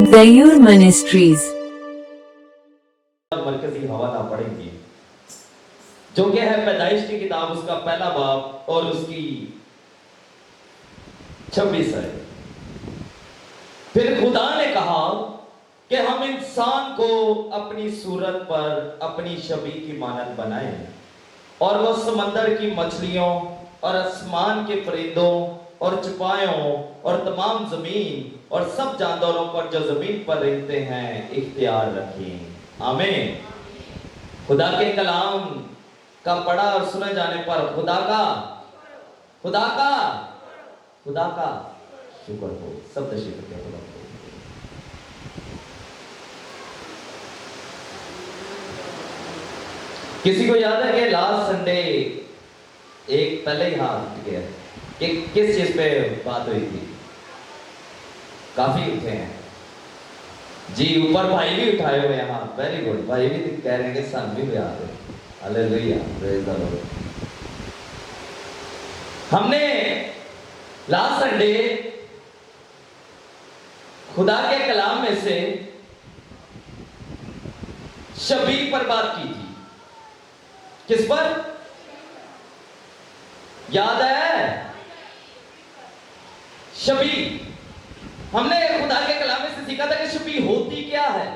Gayur ministries मरकजी हवाला पढ़ेंगे जो कि है पैदाइश की किताब, उसका पहला बाब और उसकी 26 है। फिर खुदा ने कहा कि हम इंसान को अपनी सूरत पर अपनी शबी की मानद बनाएं और वह समंदर की मछलियों और आसमान के परिंदों और चुपायों और तमाम जमीन और सब जानवरों पर जो जमीन पर रहते हैं इख्तियार रखें। आमीन। खुदा के कलाम का पढ़ा और सुने जाने पर खुदा का शुक्र हो। सब तशरीफ रखें खुदा को। किसी को याद है कि लास्ट संडे एक पहले ही हाथ उठ गया कि किस चीज पे बात हुई थी? काफी उठे हैं जी, ऊपर भाई भी उठाए हुए हैं हाथ। वेरी गुड, भाई भी कह रहे हैं कि सन भी याद है। Hallelujah, praise the Lord. हमने लास्ट संडे खुदा के कलाम में से शबी पर बात की थी। किस पर याद है? शबी। हमने खुदा के कलाम में से सीखा था कि शबी होती क्या है।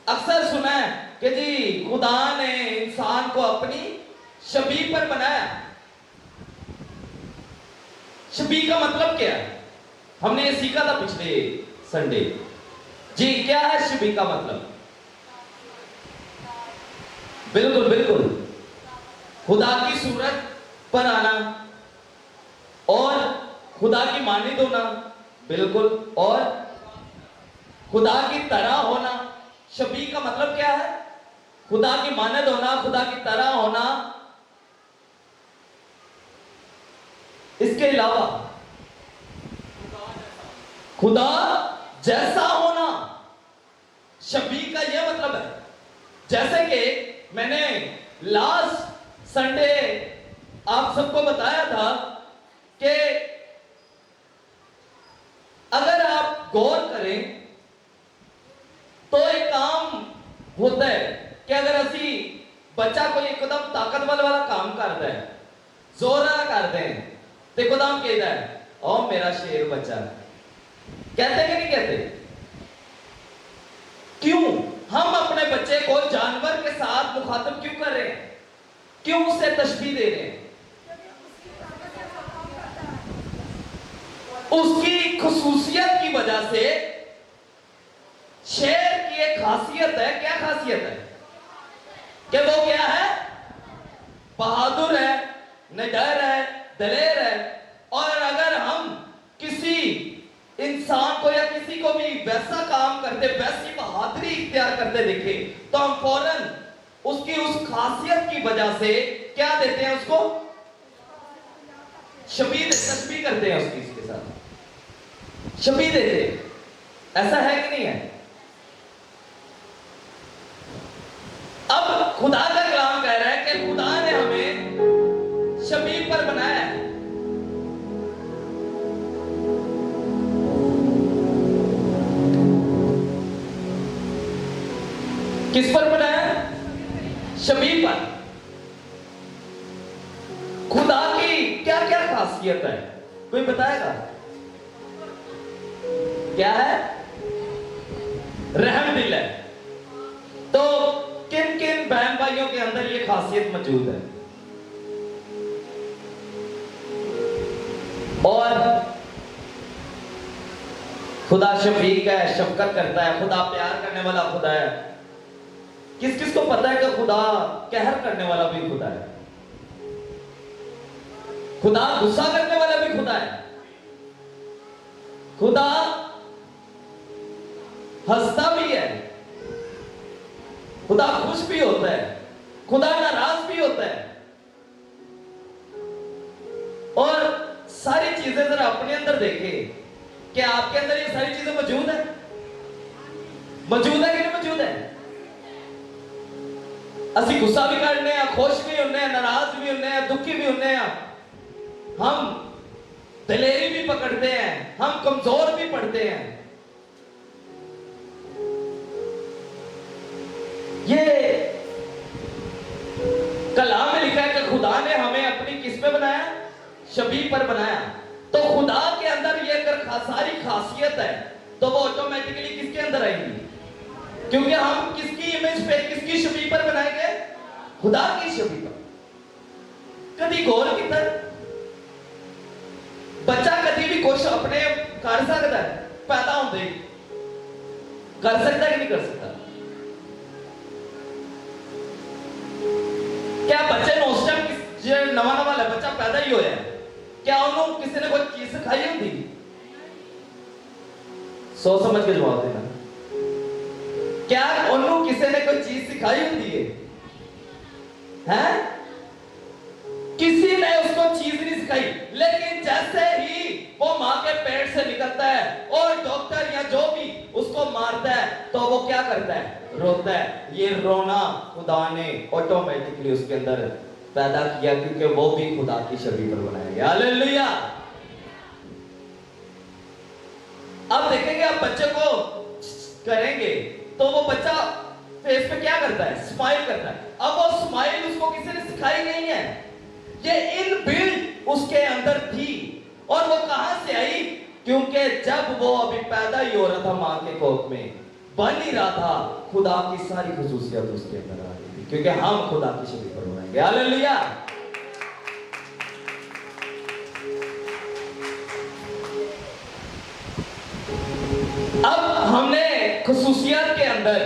अक्सर सुना है कि जी खुदा ने इंसान को अपनी शबी पर बनाया। शबी का मतलब क्या है? हमने ये सीखा था पिछले संडे। जी क्या है शबी का मतलब? बिल्कुल बिल्कुल, खुदा की सूरत पर आना और खुदा की मानिद होना। बिल्कुल, और खुदा की तरह होना। शबी का मतलब क्या है? खुदा की मानद होना, खुदा की तरह होना। इसके अलावा खुदा जैसा होना। शबी का यह मतलब है, जैसे कि मैंने लास्ट संडे आप सबको बताया था कि अगर आप गौर करें तो एक काम होता है कि अगर असी बच्चा कोई एकदम ताकतवर वाला काम करता है, जोर वाला करते हैं, तो एकदम कहता है ओ मेरा शेर बच्चा। कहते कि नहीं कहते? क्यों हम अपने बच्चे को जानवर के साथ मुखातब क्यों कर रहे हैं? क्यों उसे तशबीह दे रहे हैं? उसकी खुसूसियत की वजह से। शेर की एक खासियत है। क्या खासियत है? कि वो क्या है? बहादुर है, निडर है, दलेर है। और अगर हम किसी इंसान को या किसी को भी वैसा काम करते, वैसी बहादुरी इख्तियार करते देखे, तो हम फौरन उसकी उस खासियत की वजह से क्या देते हैं? उसको शबीह तशबीह करते हैं, उसके साथ शबीह देते हैं। ऐसा है कि नहीं है? अब खुदा का कलाम कह रहा है कि खुदा ने हमें शबीह पर बनाया है। किस पर बनाया? शबीह पर। खुदा की क्या क्या खासियत है, कोई बताएगा? क्या है? रहम दिल है। तो किन किन बहन भाइयों के अंदर यह खासियत मौजूद है? और खुदा शफीक है, शफकत करता है, खुदा प्यार करने वाला खुदा है। किस किस को पता है कि खुदा कहर करने वाला भी खुदा है? खुदा गुस्सा करने वाला भी खुदा है। खुदा हंसता भी है, खुदा खुश भी होता है, खुदा नाराज भी होता है। और सारी चीजें जरा अपने अंदर देखें, क्या आपके अंदर ये सारी चीजें मौजूद है? मौजूद है कि नहीं मौजूद है? असि गुस्सा भी करने हैं, खुश भी होने हैं, नाराज भी होने हैं, दुखी भी होने हैं। हम दिलेरी भी पकड़ते हैं, हम कमजोर भी पड़ते हैं। खुदा ने हमें अपनी किस पे बनाया? छवि पर बनाया। तो खुदा के अंदर ये अगर सारी खासियत है तो वो ऑटोमेटिकली किसके अंदर आएंगी? क्योंकि हम किसकी इमेज पे, किसकी छवि पर बनाए गए? खुदा की छवि पर। कभी गौर किया बच्चा कभी भी कुछ अपने कर सकता है? पैदा होते कर सकता है कि नहीं कर सकता? क्या बच्चे ने उस टाइम जो नवा नवा बच्चा पैदा ही होया, क्या उन्होंने किसी ने कोई चीज सिखाई होती? सोच समझ के जवाब देना। क्या उन्होंने किसी ने कोई चीज सिखाई होती है? हैं? किसी ने उसको चीज नहीं सिखाई। लेकिन जैसे ही वो मां के पेट से निकलता है और डॉक्टर या जो भी उसको मारता है तो वो क्या करता है? रोता है। ये रोना खुदा ने ऑटोमेटिकली उसके अंदर पैदा किया, क्योंकि वो भी खुदा की छवि पर बनाया गया। हालेलुया। अब देखेंगे, आप बच्चे को करेंगे तो वो बच्चा फेस पे क्या करता है? स्माइल करता है। अब वो स्माइल उसको किसी ने सिखाई नहीं है, ये इनबिल्ट उसके अंदर थी। और वो कहां से आई? क्योंकि जब वो अभी पैदा ही हो रहा था मां के कोख में, बन ही रहा था, खुदा की सारी खुसूसियत उसके अंदर आ गई थी, क्योंकि हम खुदा की छवि पर बनाएंगे। हालेलुया। अब हमने खुसूसियत के अंदर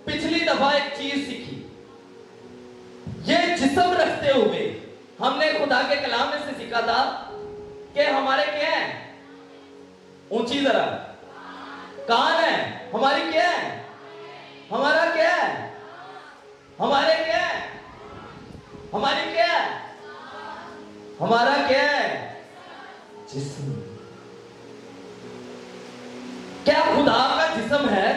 पिछली दफा एक चीज सीखी। ये जिस्म रखते हुए हमने खुदा के कलाम में से सीखा था कि हमारे क्या है? ऊंची जरा कान है। हमारी क्या है? हमारा क्या है? हमारे क्या है? हमारी क्या है? हमारा क्या है? जिस्म। क्या खुदा का जिस्म है?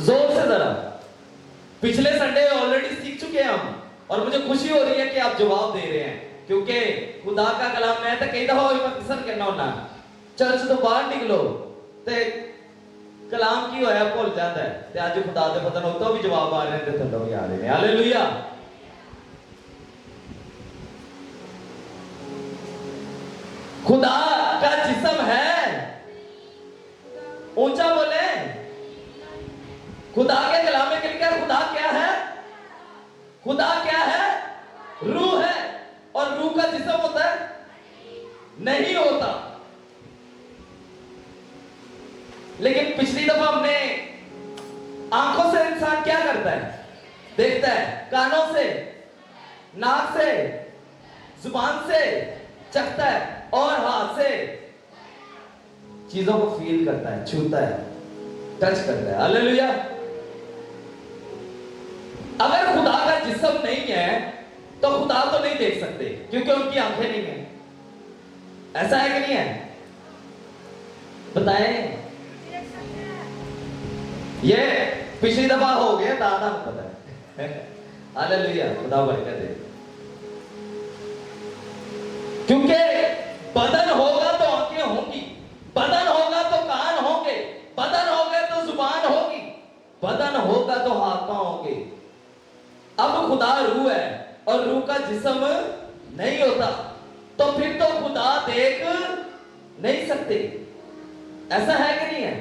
जोर से जरा। पिछले संडे ऑलरेडी सीख चुके हैं हम, और मुझे खुशी हो रही है कि आप जवाब दे रहे हैं, क्योंकि खुदा का कलाम मैं तो कई दफा मत करना होना, चर्च तो बाहर निकलो ते कलाम की होया भूल जाता है, ते आज खुदा दे पता नहीं तो भी जवाब आ रहे हैं, ते थल्लों भी आ रहे हैं। हालेलुया। खुदा का जिस्म है। ऊंचा बोले। खुदा के कलाम में लिखा है खुदा क्या है? खुदा क्या है? रूह है। और रूह का जिस्म होता है? नहीं होता। लेकिन पिछली दफा हमने आंखों से इंसान क्या करता है? देखता है। कानों से, नाक से, जुबान से चखता है, और हाथ से चीजों को फील करता है, छूता है, टच करता है। हालेलुया। अगर खुदा का जिस्म नहीं है तो खुदा तो नहीं देख सकते, क्योंकि उनकी आंखें नहीं है। ऐसा है कि नहीं है? बताएं। ये पिछली दफा हो गया, दादा पता है। हालेलुया। खुदा बरकत दे। क्योंकि बदन होगा तो आंखें होंगी, बदन होगा तो कान होंगे, बदन होगा तो जुबान होगी, बदन होगा तो हाथ पांव होंगे। अब खुदा रूह है और रूह का जिस्म नहीं होता, तो फिर तो खुदा देख नहीं सकते। ऐसा है कि नहीं है?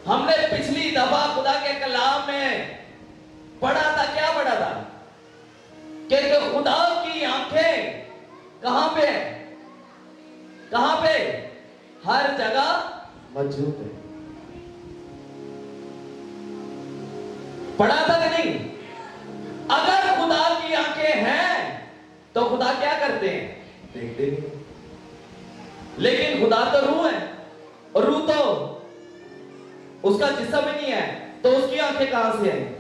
हमने पिछली दफा खुदा के कलाम में पढ़ा था, क्या पढ़ा था? कि खुदा की आंखें कहां पे है? कहां पे? हर जगह मौजूद है। पढ़ा था कि नहीं? अगर खुदा की आंखें हैं तो खुदा क्या करते हैं? देखते नहीं। लेकिन खुदा तो रूह है, और रूह तो उसका जिस्म ही नहीं है, तो उसकी आंखें कहां से आएंगी?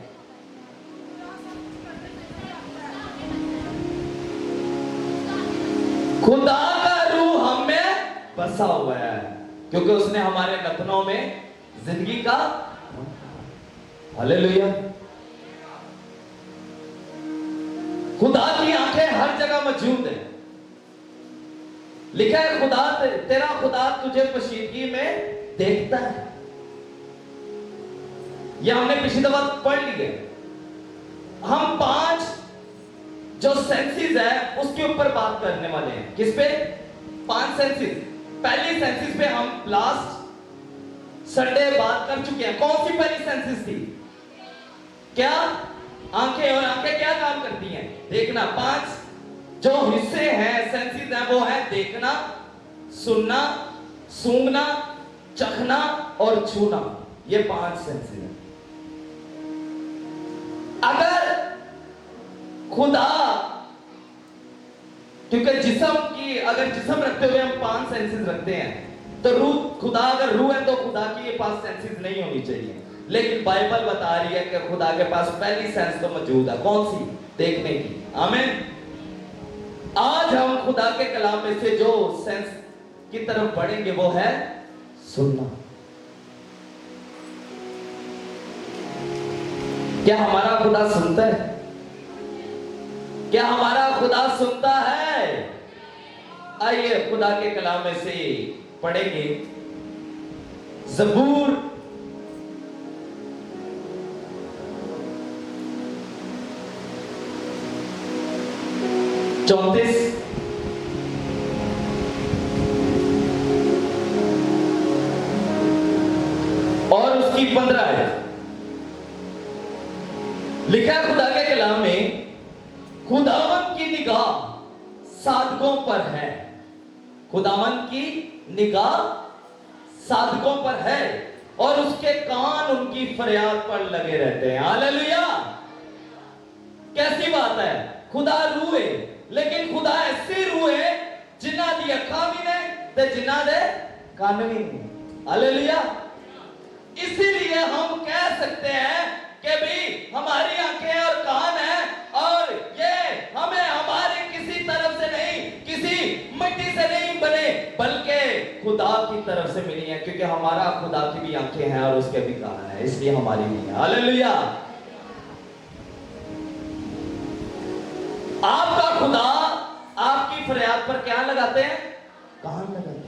खुदा का रूह हम में बसा हुआ है, क्योंकि उसने हमारे नथनों में जिंदगी का। हालेलुया। खुदा की आंखें हर जगह मौजूद है। लिखा है खुदा तेरा खुदा तुझे पोशीदगी में देखता है। यह हमने पिछली दफा पढ़ ली है। हम 5 जो सेंसेस है उसके ऊपर बात करने वाले हैं। किस पे? 5 सेंसेस। पहली सेंसेस पे हम लास्ट संडे बात कर चुके हैं। कौन सी पहली सेंसेस थी? क्या? आंखें। और आंखें क्या काम करती हैं? देखना। 5 जो हिस्से हैं, सेंसेस हैं, वो है देखना, सुनना, सूंघना, चखना और छूना। ये 5 सेंसेस हैं। अगर खुदा, क्योंकि अगर जिस्म रखते हुए हम 5 सेंसेस रखते हैं, तो रूह, खुदा अगर रूह है तो खुदा की ये 5 सेंसेस नहीं होनी चाहिए। लेकिन बाइबल बता रही है कि खुदा के पास पहली सेंस तो मौजूद है। कौन सी? देखने की। आमीन। आज हम खुदा के कलाम में से जो सेंस की तरफ बढ़ेंगे वो है सुनना। क्या हमारा खुदा सुनता है? क्या हमारा खुदा सुनता है? आइए खुदा के कलाम में से पढ़ेंगे ज़बूर 34 और उसकी 15 है। लिखा है खुदा के कलाम में, खुदावन की निगाह साधकों पर है। खुदावन की निगाह साधकों पर है और उसके कान उनकी फरियाद पर लगे रहते हैं। हालेलुया। कैसी बात है? खुदा रूह है, लेकिन खुदा ऐसी रूह है जिन्ना दी अखां भी ने ते जिन्ना दे कान भी ने। हालेलुया। इसीलिए हम कह सकते हैं कि भाई हमारी आंखें और कान है और ये हमें हमारे किसी तरफ से नहीं, किसी मिट्टी से नहीं बने, बल्कि खुदा की तरफ से मिली है। क्योंकि हमारा खुदा की भी आंखें हैं और उसके भी कान है, इसलिए हमारी भी है। हालेलुया। आपका खुदा आपकी फरियाद पर क्या लगाते हैं? कान लगाते हैं।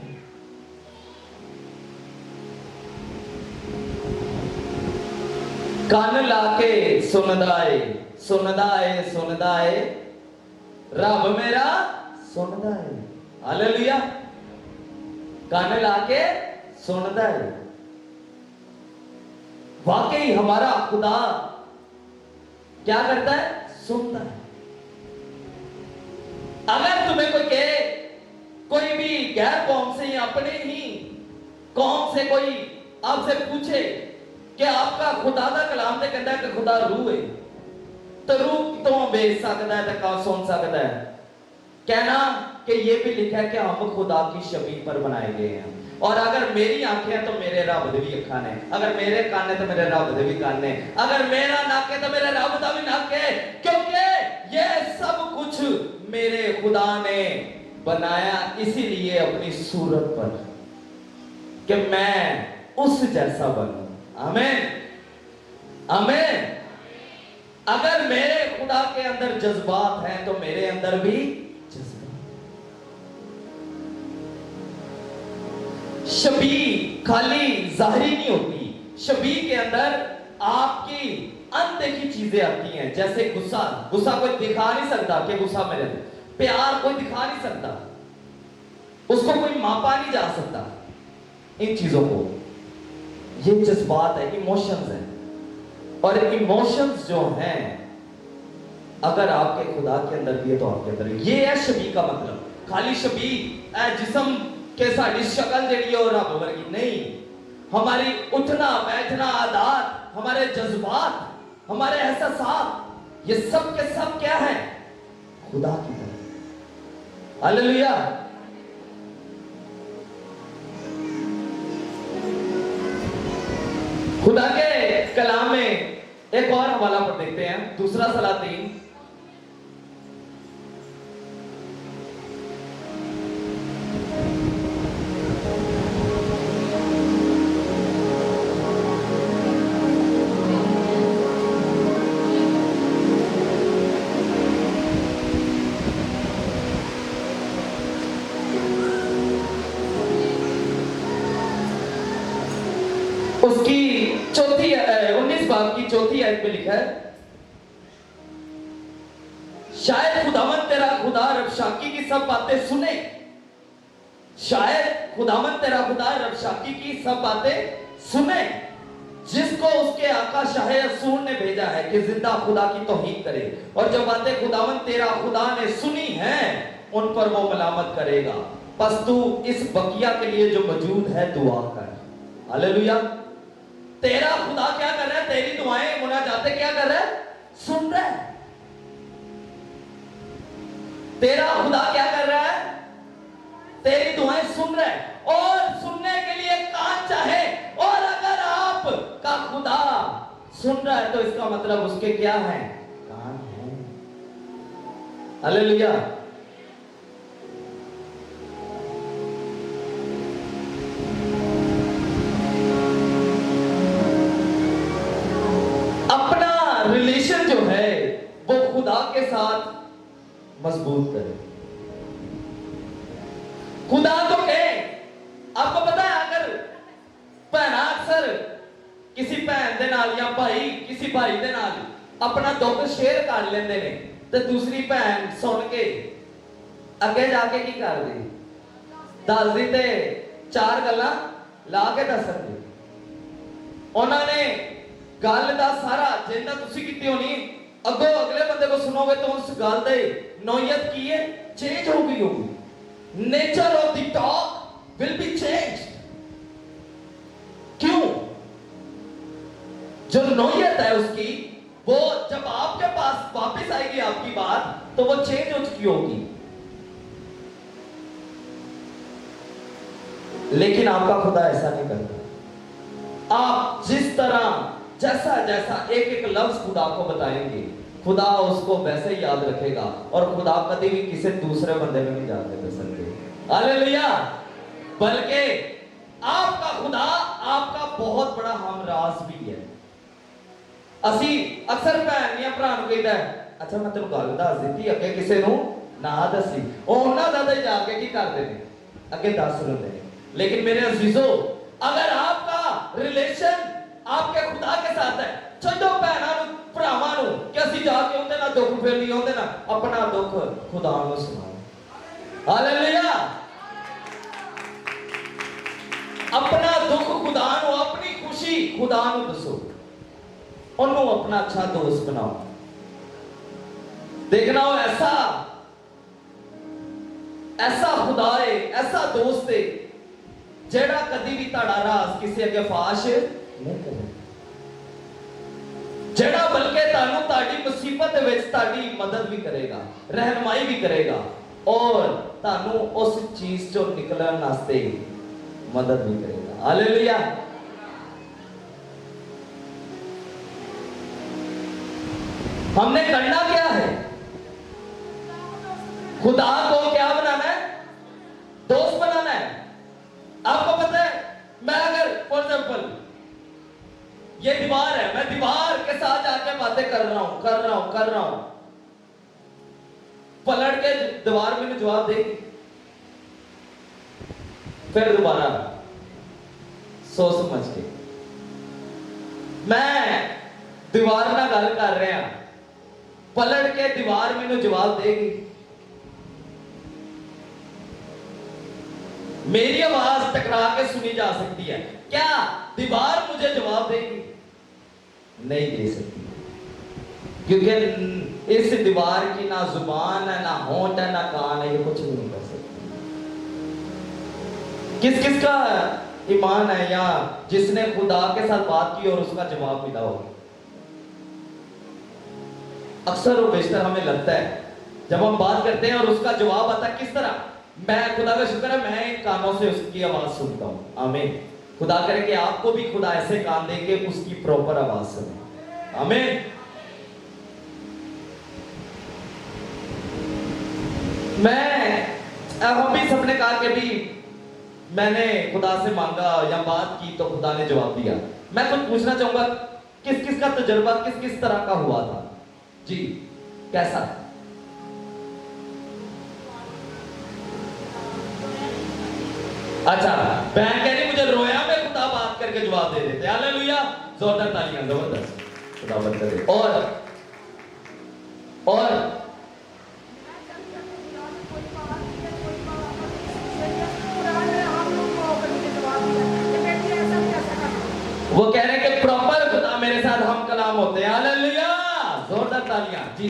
कान लाके सुनदाए सुनदाए सुनदाए रब मेरा सुनदाए। हालेलुया। कान लाके सुनदाए। वाकई हमारा खुदा क्या करता है? सुनता है। अगर तुम्हें कोई कहे, कोई भी गैर कौम से या अपने ही कौम से कोई आपसे पूछे कि आपका खुदा दा कलाम ते कहता है कि खुदा रूह है, तो रूह तो बेच सकता है, तो कौन सुन सकता है? कहना कि ये भी लिखा है कि हम खुदा की शबीह पर बनाए गए हैं। और अगर मेरी आंखें हैं तो मेरे रब दे भी अखां ने, अगर मेरे कान है तो मेरे रब दे भी कान ने, अगर मेरा नाक है तो मेरे रब दा भी नाक है। क्योंकि ये सब कुछ मेरे खुदा ने बनाया इसीलिए अपनी सूरत पर, कि मैं उस जैसा बनूं। आमीन। आमीन। अगर मेरे खुदा के अंदर जज्बात हैं तो मेरे अंदर भी जज्बात। शबीह खाली जाहिरी नहीं होती, शबीह के अंदर आपकी अनदेखी चीजें आती हैं। जैसे गुस्सा, गुस्सा कोई दिखा नहीं सकता कि गुस्सा मेरे अंदर, प्यार कोई दिखा नहीं सकता, उसको कोई मापा नहीं जा सकता। इन चीजों को, ये जज्बात है, इमोशंस है। और इमोशंस जो हैं अगर आपके खुदा के अंदर भी है तो आपके अंदर भी। ये है शबीह का मतलब। खाली शबीह जिस्म के साड़ी शक्ल जड़ी और रब वर्गी नहीं, हमारी उठना बैठना आदत, हमारे जज्बात, हमारे एहसास, ये सब के सब क्या है? खुदा की तरफ। हालेलुया। खुदा के कलाम में एक और हवाला पर देखते हैं, दूसरा सलातीन उसकी 19 बाब की 4 आयत में लिखा है, शायद खुदा रबशाकी की सब बातें सुने। शायद खुदावन तेरा खुदा रबशाकी की सब बातें सुने, जिसको उसके आका शाह असूर ने भेजा है कि जिंदा खुदा की तौहीद करे, और जो बातें खुदावन तेरा खुदा ने सुनी हैं उन पर वो मलामत करेगा। बस तू इस बकिया के लिए जो मौजूद है दुआ कर। हालेलुया। तेरा खुदा क्या कर रहा है? तेरी दुआएं मुनाजातें क्या कर रहा है? सुन रहा है। तेरा खुदा क्या कर रहा है? तेरी दुआएं सुन रहा है, और सुनने के लिए कान चाहे। और अगर आप का खुदा सुन रहा है तो इसका मतलब उसके क्या है? कान है। हालेलुया। अपना रिलेशन जो है वो खुदा के साथ मजबूत करें। खुदा को कहे। आपको पता है, अगर भैन अक्सर किसी भैन दे नाल या भाई किसी भाई दे नाल अपना दुख शेयर कर लेंदे ने, ते दूसरी भैन सुन के अगे जाके की कर दी? दस दी ते चार गल्लां ला के दस दी। उन्होंने गल दा सारा जिन्ना तुसी कीती होनी, अगो अगले बंदे को सुनोगे तो उस गल दे नौयत की है चेंज हो गई होगी। Nature of the talk will be changed. क्यों? जो नौयत है उसकी, वो जब आपके पास वापस आएगी आपकी बात, तो वो चेंज हो चुकी होगी। लेकिन आपका खुदा ऐसा नहीं करता। आप जिस तरह जैसा जैसा एक एक लफ्ज खुदा को बताएंगे, खुदा उसको वैसे ही याद रखेगा, और खुदा कभी भी किसी दूसरे बंदे में नहीं जाते दे सकते। हालेलुया। बल्कि आपका खुदा आपका बहुत बड़ा हमराज भी है। असी अक्सर भैन या भरा ਨੂੰ ਕਹਿੰਦਾ, अच्छा मैं तेन गल दस दी, अगे किसी ਨੂੰ ना दसी, ਉਹਨਾਂ ज्यादा ही जाके की करते हैं अगे दस लेंदे ने। लेकिन मेरे अजीजों, अगर आपका रिलेशन आपके खुदा के साथ है, छड्डो भैनों ਨੂੰ ਭਰਾਵਾਂ ਨੂੰ कि ਅਸੀਂ जाके ਉਹਦੇ ਨਾਲ दुख फेर नहीं ਉਹਦੇ ਨਾਲ, अपना दुख खुदा ਨੂੰ सुनाओ। हालेलुया। अपना दुख खुदा ਨੂੰ, अपनी खुशी खुदा ਨੂੰ दसो, ਉਹਨੂੰ अपना अच्छा दोस्त बनाओ। देखना हो ऐसा ऐसा खुदा है, ऐसा दोस्त है जेड़ा कदी भी ताड़ा राज किसी अगे फाश नहीं करे, जेड़ा बल्कि तानू ताड़ी मुसीबत विच ताड़ी मदद भी करेगा, रहनुमाई भी करेगा, और तानू उस चीज चो निकलने वास्ते मदद भी करेगा। हालेलुया। हमने करना क्या है? खुदा को क्या बनाना है? दोस्त बनाना है। आपको पता है, मैं अगर फॉर एग्जाम्पल ये दीवार है, मैं दीवार के साथ जाके बातें कर रहा हूं, पलट के दीवार मैंने जवाब देगी, फिर दोबारा सोच समझ के मैं दीवार ना गल कर रहा, पलट के दीवार मैंने जवाब देगी। मेरी आवाज टकरा के सुनी जा सकती है, क्या दीवार मुझे जवाब देगी? नहीं दे सकती, क्योंकि इस दीवार की ना जुबान है, ना होंठ है, ना कान है, ये कुछ भी नहीं कर सकती। किस किस का ईमान है या जिसने खुदा के साथ बात की और उसका जवाब मिला हो? अक्सर और बेशतर हमें लगता है जब हम बात करते हैं और उसका जवाब आता है किस तरह, मैं खुदा का शुक्र है मैं इन कानों से उसकी आवाज सुनता हूं। आमीन। खुदा करे कि आपको भी खुदा ऐसे कान दे के उसकी प्रॉपर आवाज सुने। आमीन। हम भी सबने कहा कि भी मैंने खुदा से मांगा या बात की तो खुदा ने जवाब दिया। मैं कुछ पूछना चाहूंगा, किस किस का तजुर्बा किस किस तरह का हुआ था जी? कैसा? अच्छा, बहन कह रही मुझे रोया में खुदा बात करके जवाब दे देते। हालेलुया, जोरदार तालियां, जबरदस्त, खुदावंद करे। और वो कह रहे हैं कि प्रॉपर खुदा मेरे साथ हम कलाम होते हैं। हालेलुया, जोरदार तालियां जी।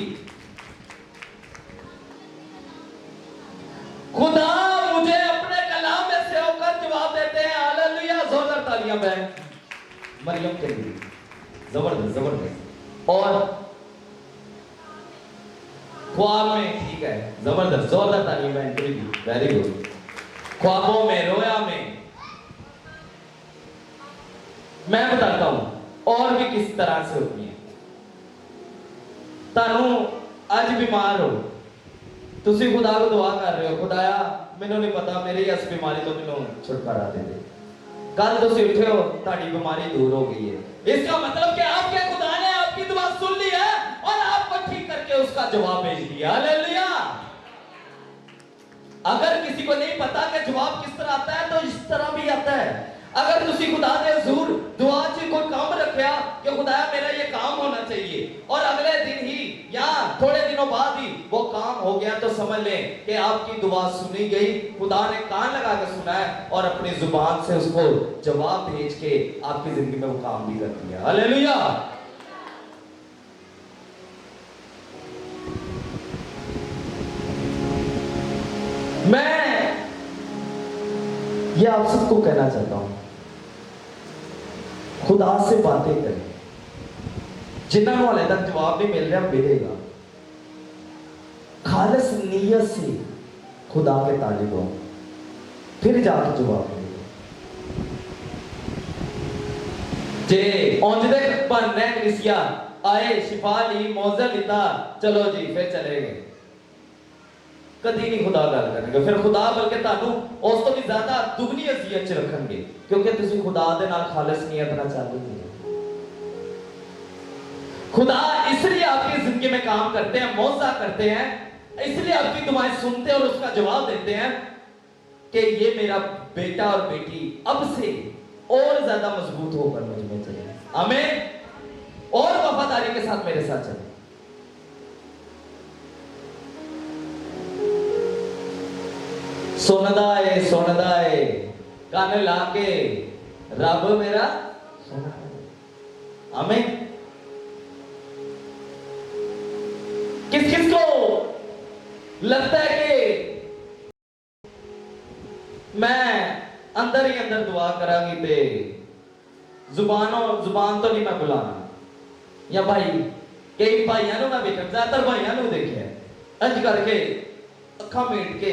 खुदा मुझे अपने कलाम में से होकर जवाब देते हैं। हालेलुया, जोरदार तालियां बहन मरियम के लिए। जबरदस्त जबरदस्त। और ख्वाब में, ठीक है, जबरदस्त, जोरदार तालियां बहन के लिए, वेरी गुड। ख्वाबों में, रोया में। मैं बताता हूं और भी किस तरह से होती है। तानू आज बीमार हो, तुसी खुदा को दुआ कर रहे हो, खुदाया मैनू नहीं पता मेरी इस बीमारी तो मैनू छुटकारा दे दे। कल तुसी उठे हो, ताड़ी बीमारी दूर हो गई है। इसका मतलब कि आपके खुदा ने आपकी दुआ सुन ली है और आपको ठीक करके उसका जवाब भेज दिया। हालेलुया। अगर किसी को नहीं पता कि जवाब किस तरह आता है तो इस तरह भी आता है। अगर तुसी खुदा दे हुजूर दुआ च कोई काम रखा कि खुदाया मेरा ये काम होना चाहिए और अगले दिन ही या थोड़े दिनों बाद ही वो काम हो गया, तो समझ लें कि आपकी दुआ सुनी गई। खुदा ने कान लगा के सुना है और अपनी जुबान से उसको जवाब भेज के आपकी जिंदगी में वो काम भी कर दिया। हालेलुया। मैं ये आप सबको कहना चाहता हूं, खुदा से बातें करें। जिन्होंने हाले तक जवाब नहीं मिल रहा मिलेगा। खालिस नीयत से खुदा के तालिब हो, फिर जाके जवाब मिलेगा। जे औंजदे बनने कलीसिया आए, शिफा ली, मौजा लिता, चलो जी फिर चले गए, कदी नहीं खुदा गल करेंगे। फिर खुदा बल्कि तानू उस तो भी ज्यादा दुगनी अजियत च रखेंगे, क्योंकि तुसी खुदा दे नाल खालिस नीयत ना चालू नहीं। खुदा इसलिए आपकी जिंदगी में काम करते हैं, मौजा करते हैं, इसलिए आपकी दुआएं सुनते हैं और उसका जवाब देते हैं कि ये मेरा बेटा और बेटी अब से और ज्यादा मजबूत होकर मुझ में चले, आमीन, और वफादारी के साथ मेरे साथ चले। सुनदा है कान लाके रब मेरा सुना है। आमीन। किस किस को लगता है कि मैं अंदर ही अंदर दुआ करांगी ते जुबान तो नहीं मैं बुलाना, या भाई कई भाइयों मैं देखा, ज्यादातर भाइयों देखे अंज करके अखा मीट के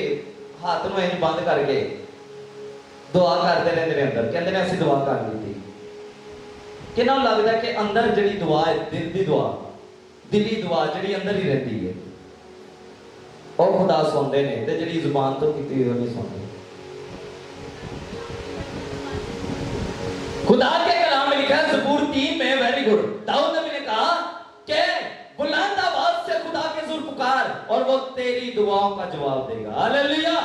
हाथ में इंज बंद करके दुआ करते रहते अंदर, कहते हैं असं दुआ कर ली थी। कि ना लगता है कि अंदर जी दुआ है, दिल की दुआ, दिली दुआ जी अंदर ही रहती है और खुदा सुनते हैं, तो जी जुबान तो की नहीं सुनते। खुदा के कलाम में लिखा है ज़बूर 3 में, वेरी गुड, दाऊद नबी ने कहा कि बुलंद आवाज से खुदा के हुजूर पुकार और वो तेरी दुआओं का जवाब देगा। हालेलुया,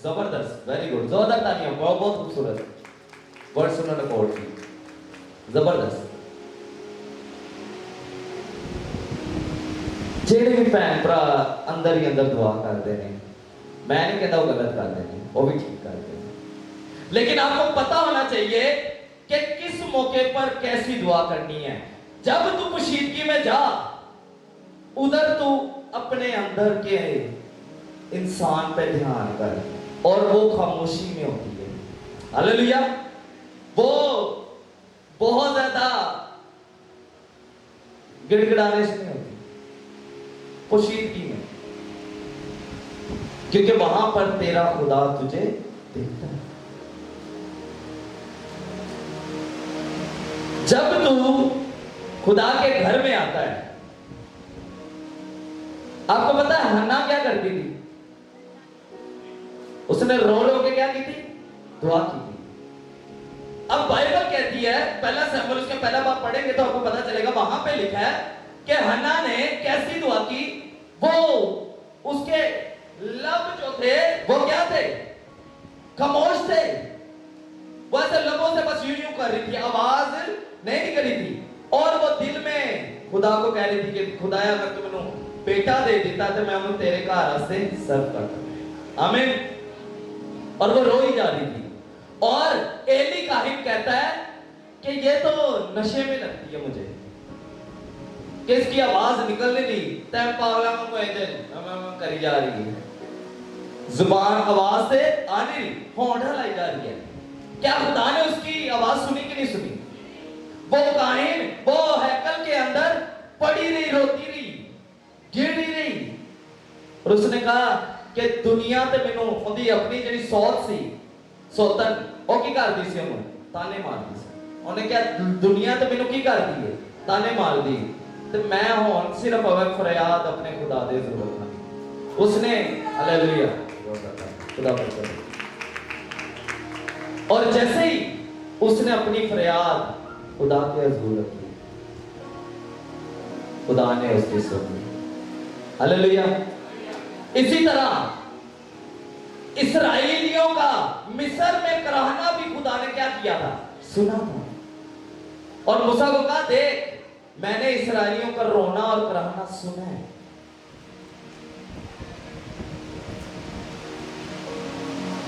जबरदस्त, वेरी गुड, जोरदार तालियां, बहुत खूबसूरत वर्ड सुनने रिकॉर्ड की, जबरदस्त। जेड़े भी भैन भरा अंदर ही अंदर दुआ करते हैं, मैं नहीं कहता वो गलत करते हैं, वो भी ठीक करते हैं, लेकिन आपको पता होना चाहिए कि किस मौके पर कैसी दुआ करनी है। जब तू पोशीदगी में जा, उधर तू अपने अंदर के इंसान पे ध्यान कर और वो खामोशी में होती है। हालेलुया, वो बहुत ज्यादा गिड़गिड़ाने से नहीं होती, पोशीदगी में, क्योंकि वहां पर तेरा खुदा तुझे देखता है। जब तू खुदा के घर में आता है, आपको पता है हन्ना क्या करती थी? उसने रो रो के क्या की थी? दुआ की थी। अब बाइबल कहती है, पहला सैमुएल उसके पहला बाब पढ़ेंगे तो आपको पता चलेगा, वहां पे लिखा है कि हन्ना ने कैसी दुआ की। वो उसके लब जो थे वो क्या थे? खामोश थे। वो ऐसे लबों से बस यूं यूं कर रही थी, आवाज नहीं निकल रही थी, और वो दिल में खुदा को कह रही थी कि खुदाया अगर तू मैनू बेटा दे देता तो मैं उन्हें तेरे घर से सर्व करता। आमीन। और वो रो ही जा रही थी। और एली काहिन कहता है कि ये तो नशे में लगती है मुझे, कि इसकी आवाज निकल नहीं, तय पागला करी जा रही है, जुबान आवाज से आ नहीं रही, होंठ हिलाई जा रही है। क्या खुदा ने उसकी आवाज सुनी कि नहीं सुनी? वो काहिन वो हैकल के अंदर पड़ी रही, रोती रही, गिर नहीं रही, और उसने कहा कि दुनिया ते मैनू ओदी अपनी जिहड़ी सौत सी सौतन ओ की कर दी सी, ओनू ताने मार दी सी। ओने क्या दुनिया ते मैनू की कर दी है? ताने मार दी। ते मैं हुण सिर्फ फरियाद अपने खुदा दे जरूरत है। उसने हालेलुया खुदा बरकत। और जैसे ही उसने अपनी फरियाद खुदा के हजूर रखी, खुदा ने उसकी सुनी। हालेलुया। इसी तरह इस्राएलियों का मिस्र में कराहना भी खुदा ने क्या किया था? सुना था। और मूसा को कहा, देख मैंने इस्राएलियों का रोना और कराहना सुना है।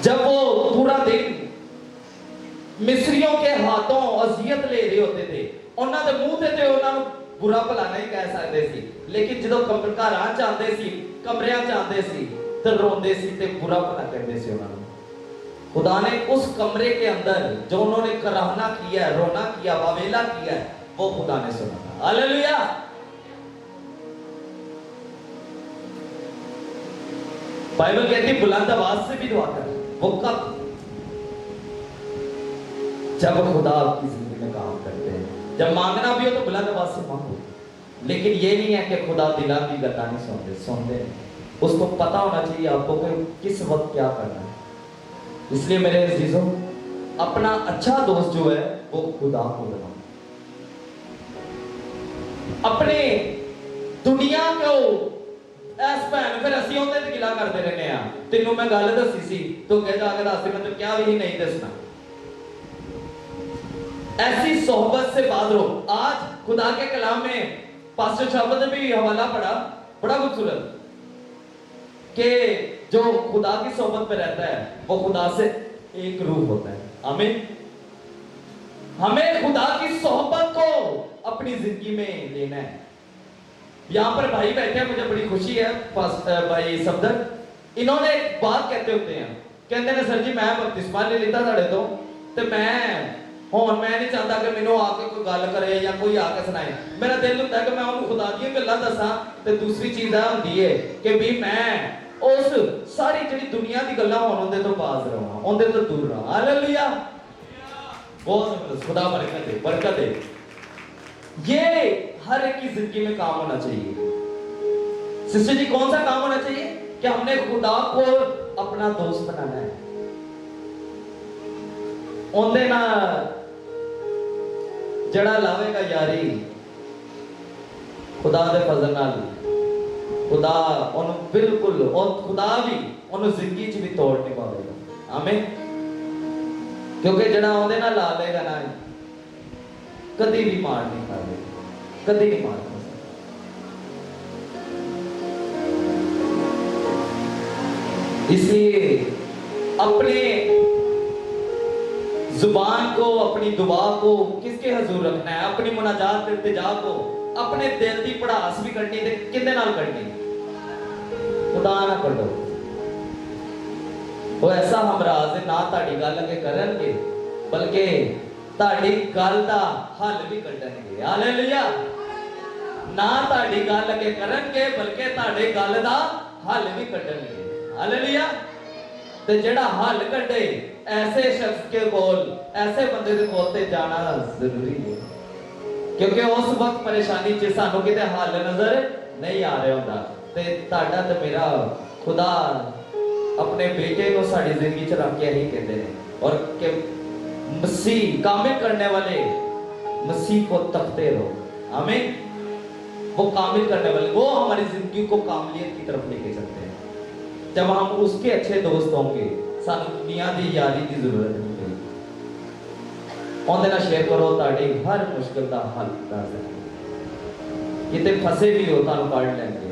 जब वो पूरा दिन मिस्रियों के हाथों अजियत ले रहे होते थे, उन्होंने मुंह ते उन्होंने बुरा भला नहीं कह सकते सी, लेकिन जो घरां च आंदे सी, कमरियां च आंदे सी ते रोंदे सी ते बुरा भला कहते सी उन्होंने। खुदा ने उस कमरे के अंदर जो उन्होंने कराहना किया, रोना किया, वावेला किया, वो खुदा ने सुना था। हालेलुया। बाइबल कहती बुलंद आवाज से भी दुआ कर। वो कब? जब खुदा आपकी जिंदगी में काम करते हैं। जब मांगना भी हो तो बुलंद आवाज से मांगो, लेकिन ये नहीं है कि खुदा दिला की गता नहीं सुनते। उसको पता होना चाहिए आपको कि किस वक्त क्या करना है। इसलिए मेरे अजीजों, अपना अच्छा दोस्त जो है वो खुदा को बनाओ। अपने दुनिया को ऐस भैन फिर असि उन्हें ते गिला करते रहने आ, तेनों मैं गल दसी सी तो कह जाके दस मैं तो क्या भी नहीं दसना। ऐसी सोहबत से बात रहो। आज खुदा के कलाम में पास्टर शाहबत ने भी हवाला पढ़ा, बड़ा खूबसूरत, कि जो खुदा की सोहबत में रहता है वो खुदा से एक रूह होता है। आमीन। हमें खुदा की सोहबत को अपनी जिंदगी में लेना है। यहां पर भाई बैठे हैं, मुझे बड़ी खुशी है, भाई सफदर, इन्होंने एक बात कहते होते हैं, कहते हैं सर जी मैं बपतिस्मा ले लेता साढ़े तो मैं ਹੁਣ मैं नहीं चाहता कि मैनू आके कोई गल करे या कोई आके सुनाए। मेरा दिल होता है कि मैं उन्हें खुदा दी गल्लां दसां। ते दूसरी चीज आ होंदी है कि भी मैं उस सारी जिहड़ी दुनिया दी गल्लां होण उहदे तो पास रहां, उहदे तो दूर रहां। हालेलुया। बहुत खुदा बरकत दे, बरकत दे। ये हर एक की जिंदगी में काम होना चाहिए। सिस्टर जी, कौन सा काम होना चाहिए? कि हमने खुदा को अपना दोस्त बनाना है। उनदे ना जड़ा लावेगा यारी, खुदा दे फजल नाल खुदा उन्हें बिल्कुल, और खुदा भी उन्हें जिंदगी च भी तोड़ नहीं पावेगा। आमीन। क्योंकि जड़ा उनदे नाल ला लेगा ना, कदी भी मार नहीं खाएगा, कदी नहीं मार। इसलिए अपने जुबान को, अपनी दुआ को किसके हजूर रखना है? अपनी मुनाजात इल्तिजा को, अपने दिल की पढ़ास भी करनी है। किंदे नाल करनी? खुदा ना करो। वो ऐसा हमराज है ना ताड़ी गल अगे करनगे, बल्कि ताड़ी गल दा हल भी कढणगे। हालेलुया। ना ताड़ी गल अगे करनगे, बल्कि ताड़ी गल दा हल भी कढणगे। हालेलुया। ते जेड़ा हल कढे, ऐसे शख्स के कोल, ऐसे बंदे के कोल ते जाना जरूरी है, क्योंकि उस वक्त परेशानी च सानू किते हल नजर नहीं आ रहा होता। ते ताड़ा ते मेरा खुदा अपने बेटे को साड़ी जिंदगी च रख के यही कहते हैं, और कि मसीह कामिल करने वाले मसीह को तकते रहो। आमीन। वो कामिल करने वाले, वो हमारी जिंदगी को कामलियत की तरफ लेके चलते हैं। जब हम उसके अच्छे दोस्त होंगे, सानू दुनिया की यारी की जरूरत नहीं पड़ेगी। उनके नाल शेयर करो, ताड़ी हर मुश्किल का हल कर सकते। किते फसे भी हो तानू काढ़ लेंगे,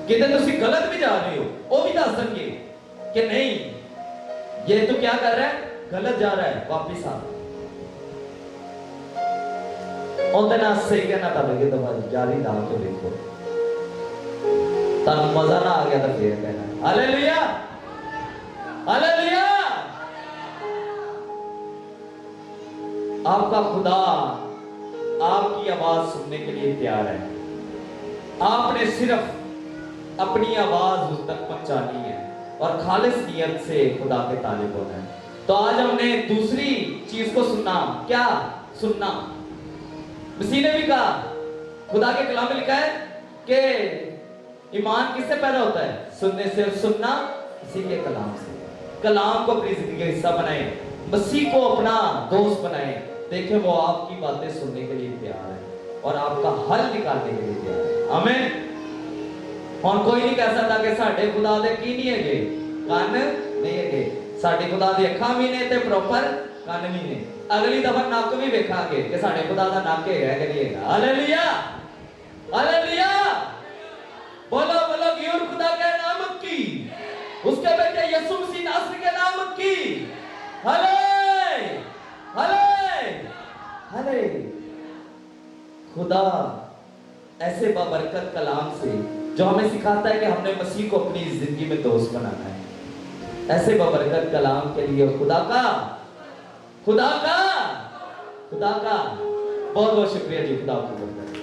किते तुसी गलत भी जा रहे हो वो भी दस देंगे कि नहीं ये तो क्या कर रहा है, गलत जा रहा है, वापिस आ। ਉਹਦੇ ਨਾਲ ਸਹੀ ਕਹਿਣਾ ਤਾਂ ਲੱਗੇ ਤਾਂ ਜਾਰੀ ਲਾ ਕੇ ਦੇਖੋ ਤਾਂ ਮਜ਼ਾ ना आ गया तो फिर कहना हालेलुया हालेलुया। आपका खुदा आपकी आवाज सुनने के लिए तैयार है। आपने सिर्फ अपनी आवाज उस तक पहुंचानी है और खालिस नियत से खुदा के तालिब होना है। तो आज हमने दूसरी चीज को सुनना, क्या सुनना। मसीह ने भी कहा, खुदा के कलाम में लिखा है कि ईमान किससे पैदा होता है? सुनने से। और सुनना इसी के कलाम से। कलाम को अपनी जिंदगी का हिस्सा बनाए, मसीह को अपना दोस्त बनाए। देखें वो आपकी बातें सुनने के लिए तैयार है और आपका हल निकालने के लिए तैयार है। आमीन। और कोई नहीं कह सकता कि साडे खुदा दे की नहीं है, कान नहीं है, साडे खुदा दे अखां भी ने ते प्रॉपर कान भी ने। अगली दफा नक भी वेखांगे कि साडे खुदा दा नक है कि नहीं है। Hallelujah hallelujah. बोलो बोलो गियोर खुदा के नाम की, उसके बेटे यीशु मसीह नासरी के नाम की। हाले हाले हाले। खुदा ऐसे बाबरकत कलाम से जो हमें सिखाता है कि हमने मसीह को अपनी जिंदगी में दोस्त बनाना है, ऐसे बाबरकत कलाम के लिए खुदा का बहुत बहुत शुक्रिया जी। खुदा आपको बरकत।